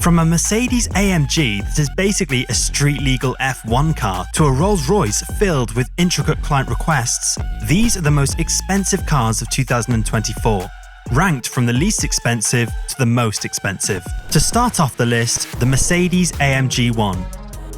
From a Mercedes AMG that is basically a street-legal F1 car to a Rolls-Royce filled with intricate client requests, these are the most expensive cars of 2024, ranked from the least expensive to the most expensive. To start off the list, the Mercedes AMG 1.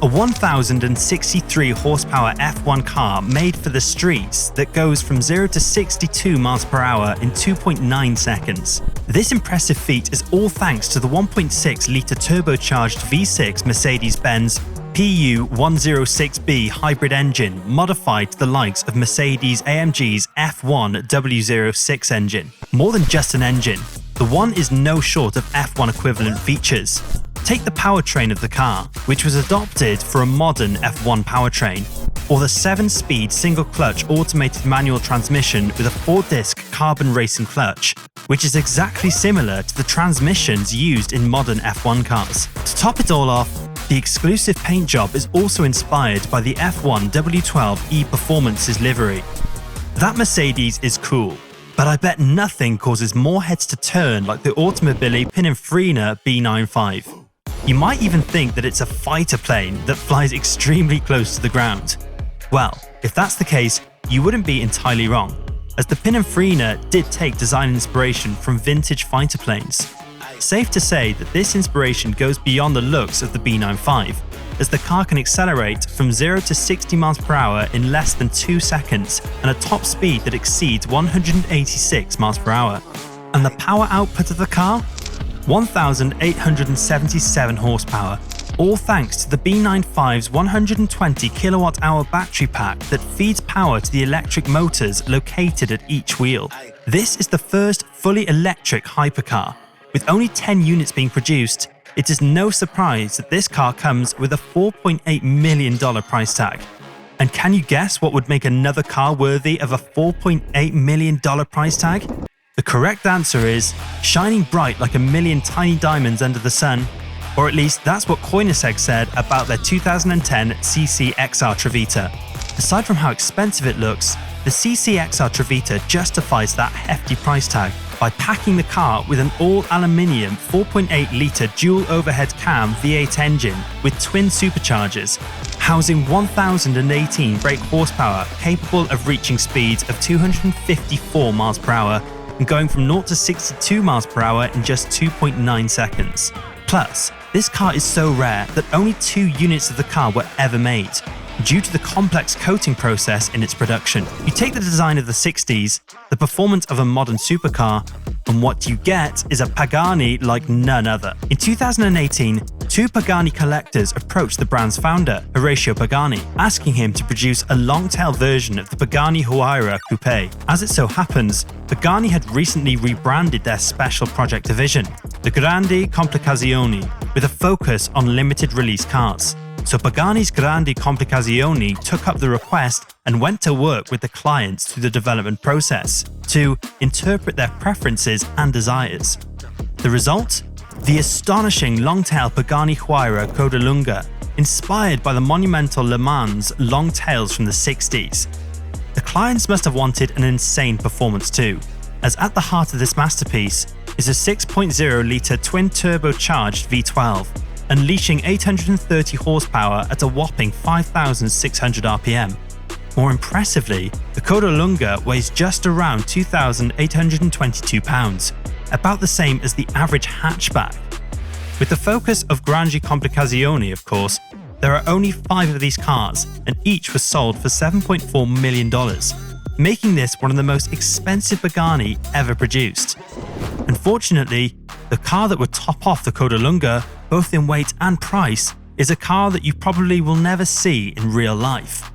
A 1,063 horsepower F1 car made for the streets that goes from 0 to 62 miles per hour in 2.9 seconds. This impressive feat is all thanks to the 1.6-litre turbocharged V6 Mercedes-Benz PU106B hybrid engine modified to the likes of Mercedes-AMG's F1 W06 engine. More than just an engine, the one is no short of F1 equivalent features. Take the powertrain of the car, which was adopted for a modern F1 powertrain, or the 7-speed single-clutch automated manual transmission with a 4-disc carbon racing clutch, which is exactly similar to the transmissions used in modern F1 cars. To top it all off, the exclusive paint job is also inspired by the F1 W12 E-Performance's livery. That Mercedes is cool, but I bet nothing causes more heads to turn like the Automobili Pininfarina B95. You might even think that it's a fighter plane that flies extremely close to the ground. Well, if that's the case, you wouldn't be entirely wrong, as the Pininfarina did take design inspiration from vintage fighter planes. Safe to say that this inspiration goes beyond the looks of the B95, as the car can accelerate from 0 to 60 miles per hour in less than 2 seconds and a top speed that exceeds 186 miles per hour. And the power output of the car? 1,877 horsepower, all thanks to the B95's 120 kilowatt-hour battery pack that feeds power to the electric motors located at each wheel. This is the first fully electric hypercar. With only 10 units being produced, it is no surprise that this car comes with a $4.8 million price tag. And can you guess what would make another car worthy of a $4.8 million price tag? The correct answer is shining bright like a million tiny diamonds under the sun, or at least that's what Koenigsegg said about their 2010 CC XR Trevita. Aside from how expensive it looks, the CC XR Trevita justifies that hefty price tag by packing the car with an all-aluminium 4.8-litre dual overhead cam V8 engine with twin superchargers, housing 1,018 brake horsepower capable of reaching speeds of 254 miles per hour and going from 0 to 62 miles per hour in just 2.9 seconds. Plus, this car is so rare that only 2 units of the car were ever made, due to the complex coating process in its production. You take the design of the 60s, the performance of a modern supercar, and what you get is a Pagani like none other. In 2018, 2 Pagani collectors approached the brand's founder, Horacio Pagani, asking him to produce a long-tail version of the Pagani Huayra Coupe. As it so happens, Pagani had recently rebranded their special project division, the Grandi Complicazioni, with a focus on limited release cars. So Pagani's Grandi Complicazioni took up the request and went to work with the clients through the development process to interpret their preferences and desires. The result? The astonishing long-tail Pagani Huayra Codalunga, inspired by the monumental Le Mans long tails from the 60s. The clients must have wanted an insane performance too, as at the heart of this masterpiece is a 6.0-litre twin-turbocharged V12, unleashing 830 horsepower at a whopping 5,600 RPM. More impressively, the Codalunga weighs just around 2,822 pounds, about the same as the average hatchback. With the focus of Grandi Complicazioni, of course, there are only 5 of these cars, and each was sold for $7.4 million, making this one of the most expensive Pagani ever produced. Unfortunately, the car that would top off the Codalunga, both in weight and price, is a car that you probably will never see in real life.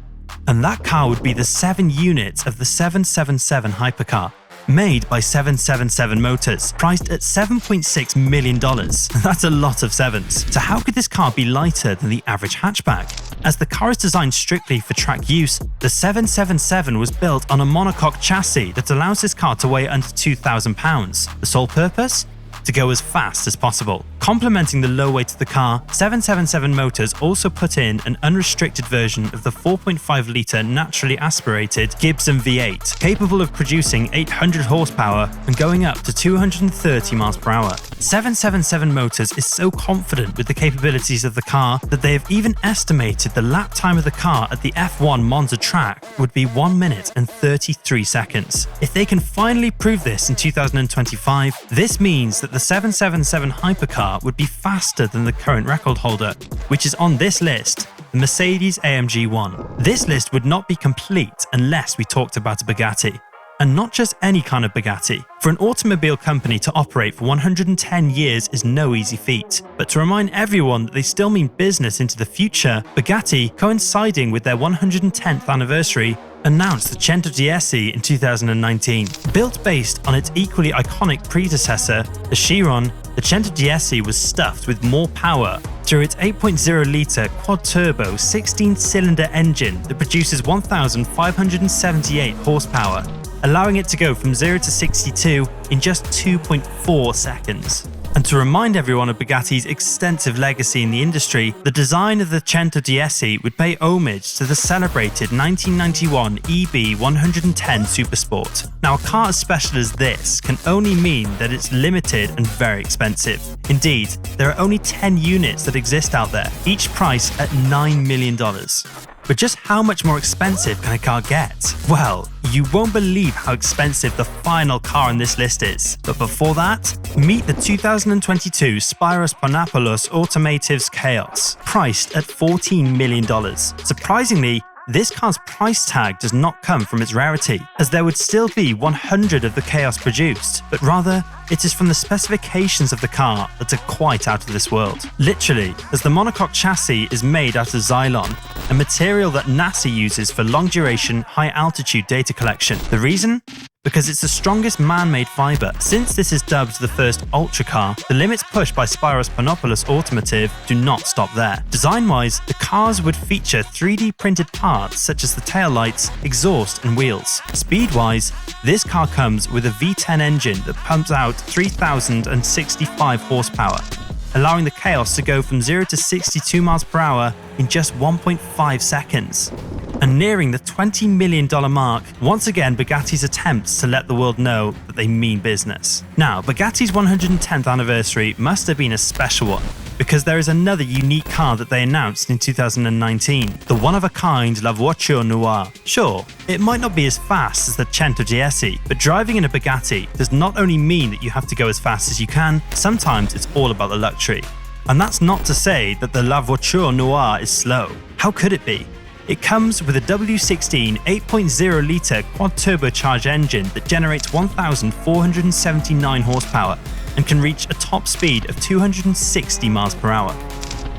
And that car would be the 7 units of the 777 Hypercar, made by 777 Motors, priced at $7.6 million. That's a lot of sevens. So how could this car be lighter than the average hatchback? As the car is designed strictly for track use, the 777 was built on a monocoque chassis that allows this car to weigh under 2,000 pounds. The sole purpose? To go as fast as possible. Complementing the low weight of the car, 777 Motors also put in an unrestricted version of the 4.5-litre naturally aspirated Gibson V8, capable of producing 800 horsepower and going up to 230 miles per hour. 777 Motors is so confident with the capabilities of the car that they have even estimated the lap time of the car at the F1 Monza track would be 1 minute and 33 seconds. If they can finally prove this in 2025, this means that the 777 Hypercar would be faster than the current record holder, which is on this list, the Mercedes-AMG 1. This list would not be complete unless we talked about a Bugatti. And not just any kind of Bugatti. For an automobile company to operate for 110 years is no easy feat. But to remind everyone that they still mean business into the future, Bugatti, coinciding with their 110th anniversary, announced the Chiron GSI in 2019. Built based on its equally iconic predecessor, the Chiron, the Chiron GSI was stuffed with more power through its 8.0-litre quad-turbo 16-cylinder engine that produces 1,578 horsepower, allowing it to go from 0 to 62 in just 2.4 seconds. And to remind everyone of Bugatti's extensive legacy in the industry, the design of the Chiron GSI would pay homage to the celebrated 1991 EB 110 Supersport. Now, a car as special as this can only mean that it's limited and very expensive. Indeed, there are only 10 units that exist out there, each priced at $9 million. But just how much more expensive can a car get? Well, you won't believe how expensive the final car on this list is. But before that, meet the 2022 Spyrus Chaos, priced at $14 million. Surprisingly, this car's price tag does not come from its rarity, as there would still be 100 of the Chaos produced, but rather, it is from the specifications of the car that are quite out of this world. Literally, as the monocoque chassis is made out of Xylon, a material that NASA uses for long-duration, high-altitude data collection. The reason? Because it's the strongest man-made fiber. Since this is dubbed the first ultra car, the limits pushed by Spyrus Automotive do not stop there. Design-wise, the cars would feature 3D printed parts such as the taillights, exhaust and wheels. Speed-wise, this car comes with a V10 engine that pumps out 3,065 horsepower, allowing the Chaos to go from 0 to 62 miles per hour in just 1.5 seconds. And nearing the $20 million mark, once again Bugatti's attempts to let the world know that they mean business. Now, Bugatti's 110th anniversary must have been a special one, because there is another unique car that they announced in 2019, the one-of-a-kind La Voiture Noire. Sure, it might not be as fast as the Chiron GSI, but driving in a Bugatti does not only mean that you have to go as fast as you can, sometimes it's all about the luxury. And that's not to say that the La Voiture Noire is slow. How could it be? It comes with a W16 8.0-litre quad-turbocharged engine that generates 1,479 horsepower and can reach a top speed of 260 miles per hour.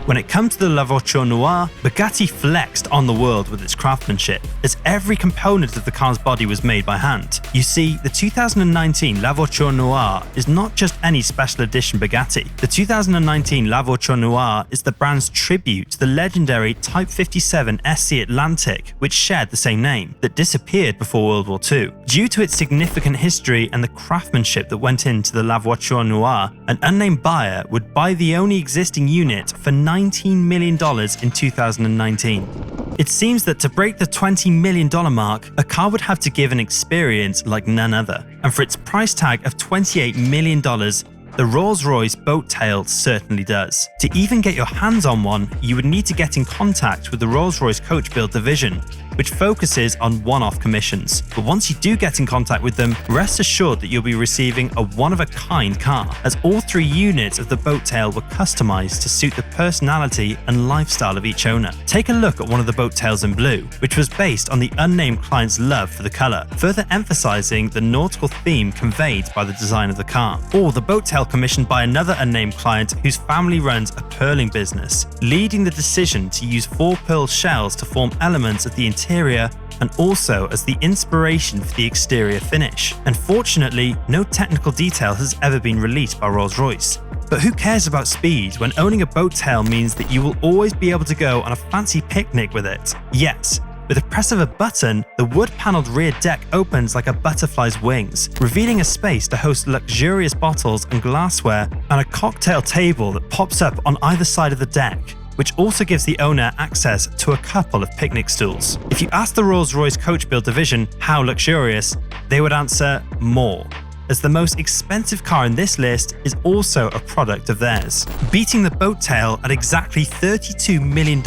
When it comes to the La Voiture Noire, Bugatti flexed on the world with its craftsmanship, as every component of the car's body was made by hand. You see, the 2019 La Voiture Noire is not just any special edition Bugatti. The 2019 La Voiture Noire is the brand's tribute to the legendary Type 57 SC Atlantic, which shared the same name, that disappeared before World War II. Due to its significant history and the craftsmanship that went into the La Voiture Noire, an unnamed buyer would buy the only existing unit for $19 million in 2019. It seems that to break the $20 million mark, a car would have to give an experience like none other. And for its price tag of $28 million, the RollsRoyce Boattail certainly does. To even get your hands on one, you would need to get in contact with the Rolls-Royce Coach Build division, which focuses on one-off commissions. But once you do get in contact with them, rest assured that you'll be receiving a one-of-a-kind car, as all 3 units of the Boattail were customized to suit the personality and lifestyle of each owner. Take a look at one of the Boattails in blue, which was based on the unnamed client's love for the color, further emphasizing the nautical theme conveyed by the design of the car. Or the Boattail commissioned by another unnamed client whose family runs a pearling business, leading the decision to use 4 pearl shells to form elements of the interior and also as the inspiration for the exterior finish. Unfortunately, no technical detail has ever been released by Rolls-Royce. But who cares about speed when owning a Boattail means that you will always be able to go on a fancy picnic with it? Yes, With the press of a button, the wood-paneled rear deck opens like a butterfly's wings, revealing a space to host luxurious bottles and glassware and a cocktail table that pops up on either side of the deck, which also gives the owner access to a couple of picnic stools. If you ask the Rolls-Royce coach build division how luxurious, they would answer more, as the most expensive car in this list is also a product of theirs. Beating the Boattail at exactly $32 million,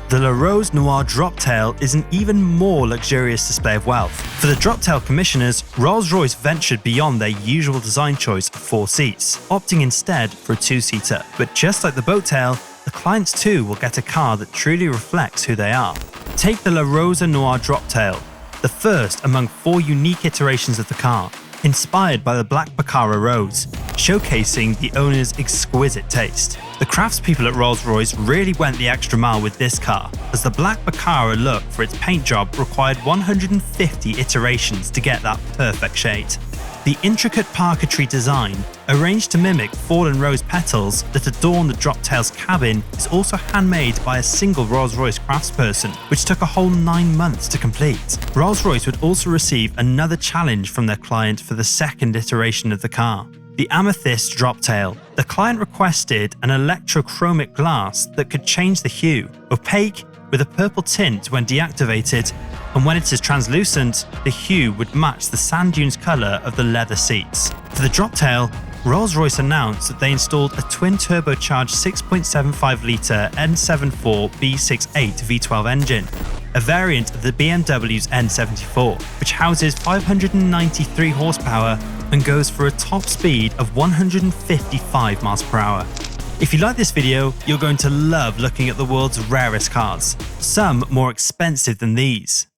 the RollsRoyce Droptail is an even more luxurious display of wealth. For the Droptail commissioners, Rolls-Royce ventured beyond their usual design choice of 4 seats, opting instead for a 2-seater. But just like the Boattail, the clients too will get a car that truly reflects who they are. Take the RollsRoyce Droptail, the first among 4 unique iterations of the car, inspired by the black Baccara Rose, showcasing the owner's exquisite taste. The craftspeople at Rolls-Royce really went the extra mile with this car, as the black Baccara look for its paint job required 150 iterations to get that perfect shade. The intricate parquetry design, arranged to mimic fallen rose petals that adorn the Droptail's cabin, is also handmade by a single Rolls-Royce craftsperson, which took a whole 9 months to complete. Rolls-Royce would also receive another challenge from their client for the second iteration of the car, the Amethyst Droptail. The client requested an electrochromic glass that could change the hue, opaque with a purple tint when deactivated, and when it is translucent, the hue would match the sand dunes colour of the leather seats. For the Droptail, Rolls-Royce announced that they installed a twin-turbocharged 6.75-litre N74 B68 V12 engine, a variant of the BMW's N74, which houses 593 horsepower and goes for a top speed of 155 miles per hour. If you like this video, you're going to love looking at the world's rarest cars, some more expensive than these.